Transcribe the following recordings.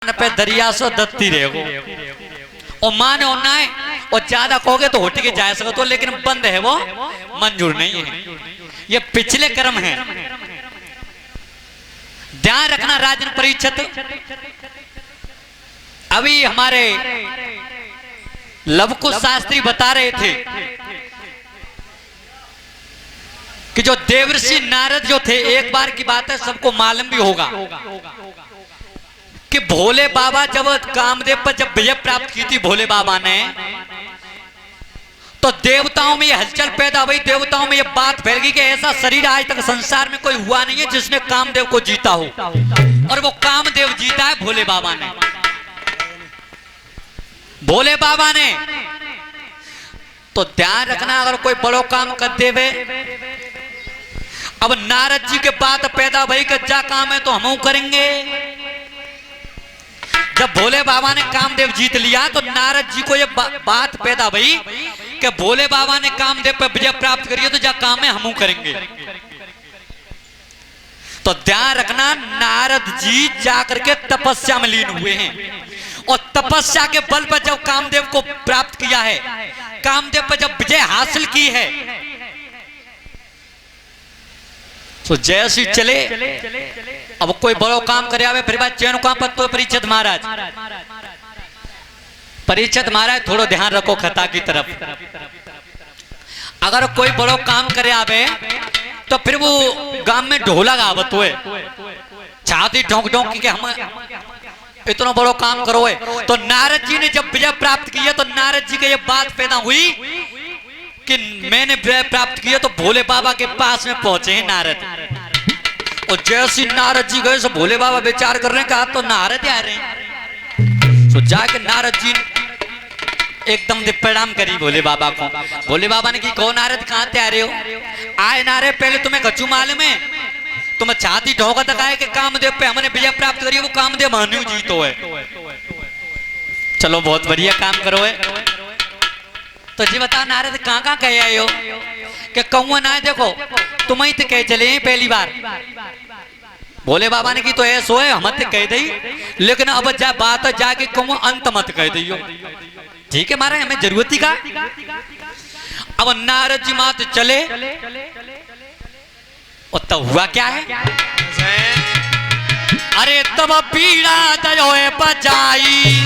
कान पे दरिया सो दत्ती रहेगो और माने होना है और ज्यादा कहोगे तो होटी के जा सको तो, लेकिन बंद है वो मंजूर नहीं है। ये पिछले कर्म है, ध्यान रखना। राजन परीक्षित अभी हमारे लवकुश शास्त्री बता रहे थे कि जो देवर्षि नारद जो थे, एक बार की बात है सबको मालूम भी होगा कि भोले बाबा जब कामदेव पर जब विजय प्राप्त की थी भोले बाबा ने, तो देवताओं में ये हलचल पैदा हुई, देवताओं में ये बात फैल गई कि ऐसा शरीर आज तक संसार में कोई हुआ नहीं है जिसने कामदेव को जीता हो, और वो कामदेव जीता है भोले बाबा ने। भोले बाबा ने तो ध्यान रखना, अगर कोई बड़ो काम कर देवे, अब नारद जी के बात पैदा भई कि जा काम है तो हम करेंगे। जब भोले बाबा ने कामदेव जीत लिया तो नारद जी को ये बात पैदा भई कि भोले बाबा ने कामदेव पर विजय प्राप्त करी है तो जा काम है हम करेंगे। तो ध्यान रखना, नारद जी जाकर के तपस्या में लीन हुए हैं, और तपस्या के बल पर जब कामदेव को प्राप्त किया है, कामदेव पर जब विजय हासिल की है, तो जैसे चले अब कोई बड़ो काम करे आवे फिर बात चैन काम पर तो परीक्षित महाराज थोड़ो ध्यान रखो खता की तरफ। अगर कोई बड़ो काम करे आवे तो फिर वो गांव में ढोला गावत हुए, छाती ठोंक ठोंक के हम इतना बड़ो काम करो है। तो नारद जी ने जब विजय प्राप्त किया तो नारद जी की ये बात पैदा हुई कि मैंने विजय प्राप्त किया, तो भोले बाबा के पास में पहुंचे हैं नारद, और जैसे नारद जी गए तो भोले बाबा विचार कर रहे हैं, कहा तो नारद आ रहे हैं। तो जाके नारद जी एकदम से प्रणाम करी भोले बाबा को। भोले बाबा ने की कहो नारद कहाँ ते आ रहे हो? आए नारे पहले तुम्हें कच्चू मालूम है, तुम छाती ढोका तक कि कामदेव पे हमने विजय प्राप्त करी, वो कामदेव मान्यू जीतो है। चलो बहुत बढ़िया काम करो है। तो जी बताओ नारद कहाँ कहाँ कह आए हो? कि कहूँ ना देखो तुम ही तो कह चले हैं पहली बार। भोले बाबा ने की तो ऐसो है हम कह दी, लेकिन अब जा बात जाके कहूँ अंत मत कह दियो। ठीक है महाराज, हमें जरूरत ही का। अब नारद जी मात चले, और तब हुआ क्या है? अरे तब पीड़ा दयो बचाई,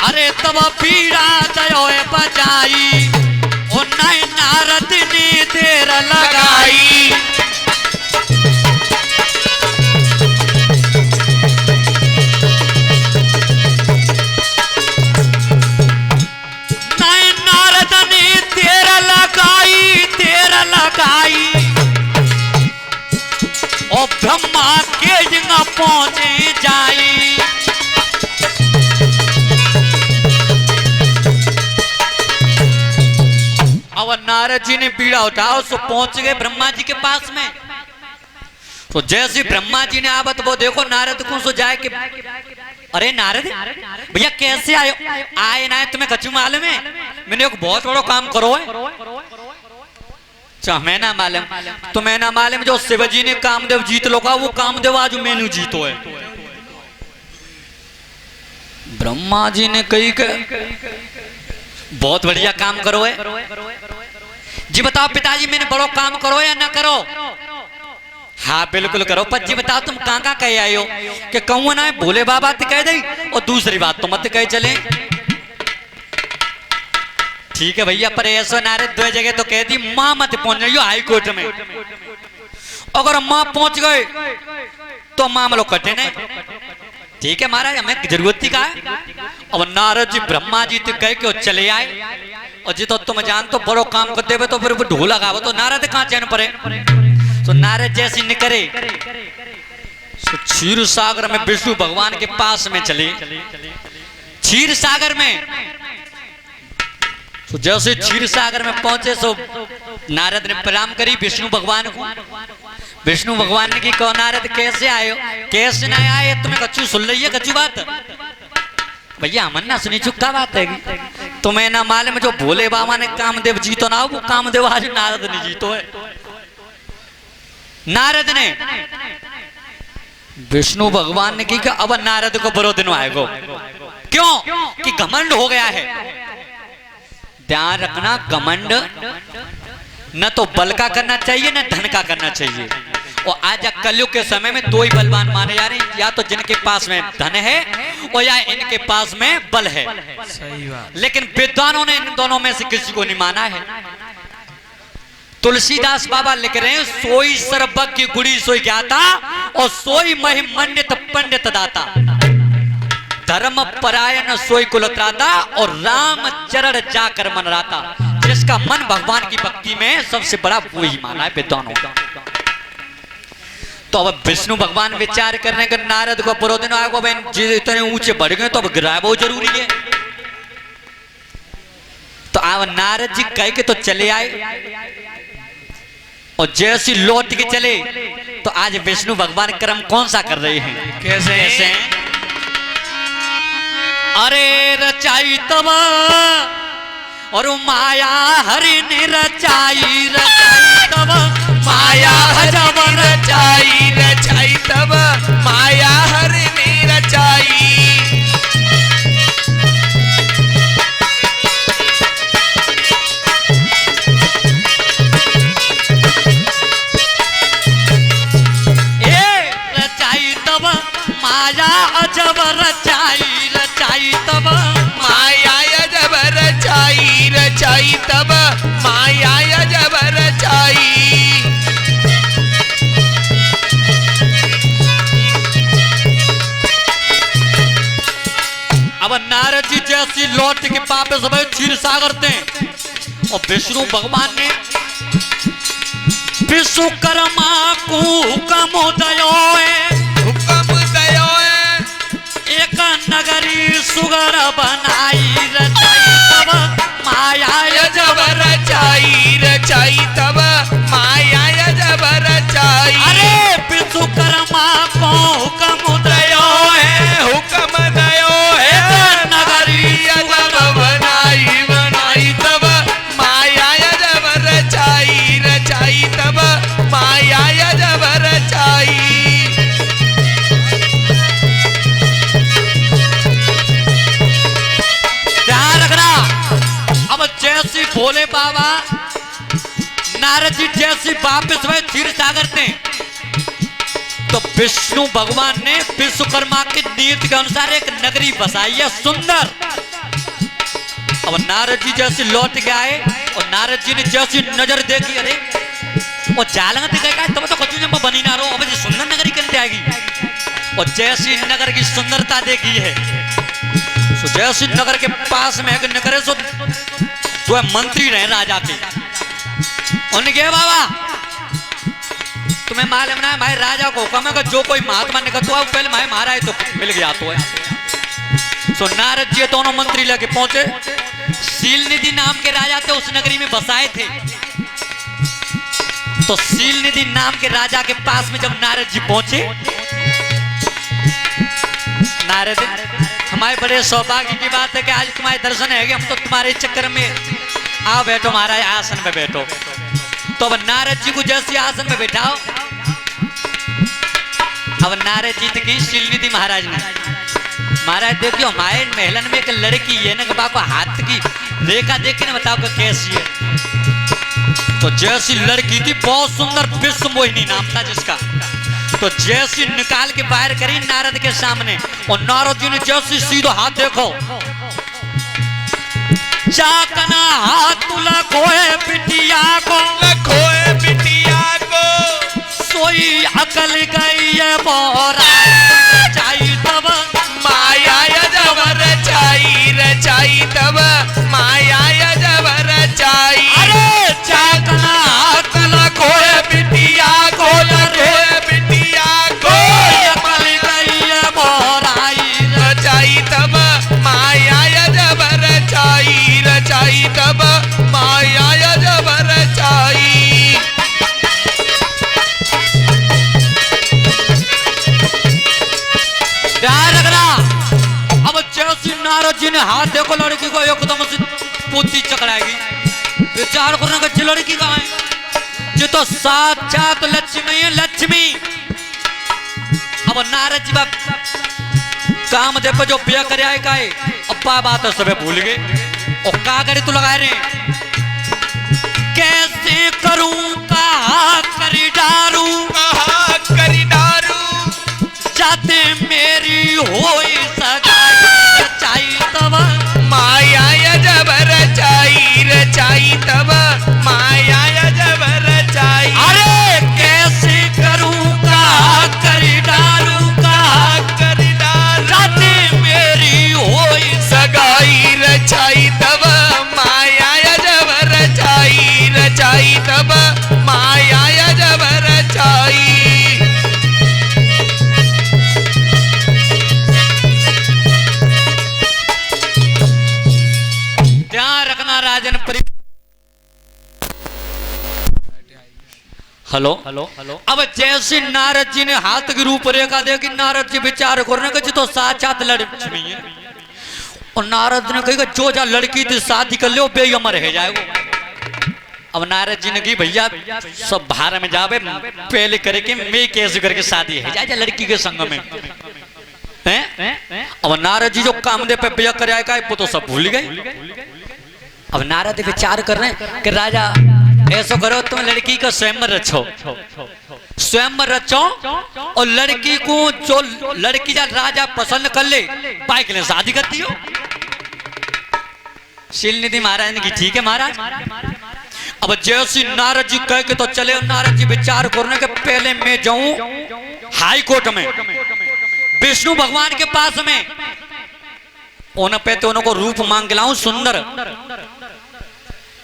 अरे तब पीड़ा दयो बचाई, और नए नारद ने देर लगाई। नए नारद ने देर लगाई, और ब्रह्मा के जगह पहुंचे जाई। अब नारद जी ने पीड़ा उठाओ सो पहुंच गए ब्रह्मा जी के पास में। तो जैसे ब्रह्मा जी ने आवत वो देखो नारद को सो जाए कि अरे नारद भैया कैसे आयो? आए ना तुम्हें कच्चू मालूम है, मैंने एक बहुत बड़ा काम करो है। हमें ना मालूम, तुम्हें ना मालूम जो शिवजी ने कामदेव जीत लो का, वो कामदेव आज मैंने जीतो है। ब्रह्मा जी ने कही बहुत बढ़िया काम करो है। जी बताओ पिताजी मैंने बड़ो काम करो या ना करो? हाँ बिल्कुल करो। पर जी बताओ तुम कहाँ कहाँ कह आए हो? कि कहूँ ना भोले बाबा तो कह दी, और दूसरी बात तो मत कह चले। ठीक है भैया, पर ऐसा नारे दो जगह तो कह दी माँ मत पहुंच जाइयो हाई कोर्ट में। अगर माँ पहुंच गए तो मामलो कटे नहीं। ठीक है महाराज, हमें जरूरत थी का है। अब नारद जी ब्रह्मा जी तो कह के चले आए, और जी तो तुम जान तो बड़ो काम कर देवे तो फिर वो ढोला गावो, तो नारद कहाँ चैन पड़े। तो नारद जैसी निकले तो क्षीर सागर में विष्णु भगवान के पास में चले। क्षीर सागर में तो जैसे क्षीर सागर में पहुंचे सो नारद ने प्रणाम करी विष्णु भगवान को। विष्णु भगवान ने की कहो नारद कैसे आए हो? कैसे ना आए? तुम्हें कच्चू सुन रही है कच्चू बात? भैया हमन ना सुनी चुका बात है, तुम्हें ना मालूम जो भोले बाबा ने कामदेव जीतो ना, वो कामदेव आज नारद ने जीतो है। नारद ने विष्णु भगवान ने की कि अब नारद को बड़ो दिन आएगो। क्यों कि घमंड हो गया है। ध्यान रखना, घमंड न तो बल का करना चाहिए न धन का करना चाहिए। और आज कलयुग के समय में दो ही बलवान माने जा रहे हैं, या तो जिनके पास में धन है और या इनके पास में बल है। सही बात। लेकिन विद्वानों ने इन दोनों में से किसी को नहीं माना है। तुलसीदास बाबा लिख रहे हैं, सोई सर्वज्ञ गुणी सोई ज्ञाता और सोई महिमंडित पंडित दाता, धर्म परायण सोई कुलत्राता और राम चरण जाकर मन राता। जिसका मन भगवान की भक्ति में सबसे बड़ा वो ही माना है विद्वानों का। तो अब विष्णु भगवान विचार कर रहे हैं कि नारद को पूरा दिन आएगा, इतने ऊंचे बढ़ गए तो अब गिराया बहुत जरूरी है। तो अब नारद जी कह के तो चले आए और जैसे लौट के चले तो आज विष्णु भगवान कर्म कौन सा कर रहे हैं? कैसे? अरे रचाई तब और माया हरि ने रचाई तब, माया जब रचाई तब माया हरि ने रचाई। माया अजब रचाई तब, माया जब रचाई तब माया जब रचाई। अब नारद जी जैसी लौट के वापस भाई क्षीर सागर थे और विष्णु भगवान ने विश्वकर्मा को हुक्म दयो एक नगरी सुगर बनाई रचाई तब माया जब रचाई तब माया जब रचाई। अरे विश्वकर्मा को हुक्म दयो एक नगरी जब बनाई तब माया जब रचाई तब माया जब रचाई। जैसी भोले बाबा नारद जी जैसी वापिस हुए क्षीर सागर थे तो विष्णु भगवान ने विश्वकर्मा की नीति के अनुसार एक नगरी बसाई है सुंदर। अब नारद जी जैसे लौट के आए और नारद जी ने जैसी नजर देखी, अरे वो जालंग दिखेगा तब तो कुछ में बनी ना रहो, अब जी सुंदर नगरी करते आएगी। और जैसी नगर की सुंदरता देखी है तो जैसी नगर के पास में एक नगर है जो मंत्री रहे राजा के, उनके बाबा तुम्हें मालूम ना है भाई राजा को हुक्म है कि जो कोई महात्मा निकलता है पहले भाई मारा है तो मिल गया तो है। तो नारद जी दोनों मंत्री लेके पहुंचे, शील निधि नाम के राजा थे उस नगरी में बसाए थे। तो शील निधि नाम के राजा के पास में जब नारद जी पहुंचे, नारद हमारे बड़े सौभाग्य की बात है कि आज तुम्हारे दर्शन है कि हम तो तुम्हारे चक्कर में आओ बैठो महाराज आसन पे बैठो। तो अब नारद जी को जैसे आसन पे बैठाओ, अब नारद जी की शीलनिधि महाराज ने, महाराज देखियो हमारे महलन में एक लड़की है ना बाबा हाथ की रेखा देखी ना बताओ को कैसी है। तो जैसी लड़की थी बहुत सुंदर, विश्व मोहिनी नाम था जिसका। तो जैसी निकाल के बाहर करी नारद के सामने और नारद जी ने जैसी सीधो हाथ देखो, चाकना हाथ तुला खोए बिटिया को सोई अकल गई है बोरा रचाई तब माया जब रचाई तब माया जब रचाई। अरे चाकना हाथ तुला खोए बिटिया को तब माया जब रचाई। ध्यान रखना, अब जैसी नारद जी ने हाथ देखो लड़की को एकदम से पोती चकराएगी, विचार करने का लड़की कहाँ है? जो तो साक्षात लक्ष्मी है, लक्ष्मी। अब नारद जी बाप कामदेव पे जो ब्याह कर आए का है, अब्बा बात सब भूल गए और का करे तू लगाए रे। कैसे करूं कहा करी डारू जाते मेरी होई सगाई रचाई तब माया जब रचाई तब माया जब रचाई। अरे कैसे करूं कहा करी डारू जाते मेरी होई सगाई रचाई तब माया जब रचाई तब माया जब रचाई। ध्यान रखना राजन। हेलो अब जैसे नारद जी ने हाथ की रूपरेखा देखी, नारद जी विचार करने का तो साक्षात लक्ष्मी है। और नारद ने कही जो जा लड़की थी शादी कर लो बेगम रह जाएगा। अब नारद जी ने कही भैया सब बाहर में जावे पहले करे के मैं कैसे करके शादी है जा लड़की के संग में हैं। अब नारद जी जो कामदेव पे ब्याह कर आएगा वो तो सब भूल गए। अब नारद विचार कर रहे हैं कि राजा ऐसा करो तुम लड़की का स्वयंवर रचो और लड़की को जो लड़की जा राजा पसंद कर ले पाए के लिए शादी कर दियो। शीलनिधि महाराज ने की ठीक है महाराज। अब जैसे नारद जी कह के तो चले, नारद जी विचार करने के पहले मैं जाऊं हाई कोर्ट में विष्णु भगवान के पास में, उन पे तो उनको रूप मांग लाऊं सुंदर,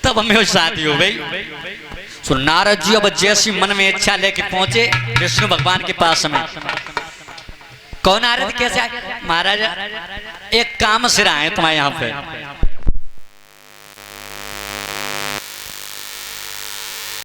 तब हमें शादी हो गई। तो नारद जी अब जैसी मन में इच्छा लेके पहुंचे विष्णु भगवान के पास में। कौन नारद कैसे आए? महाराज एक काम सिरा है तुम्हारे यहाँ पे।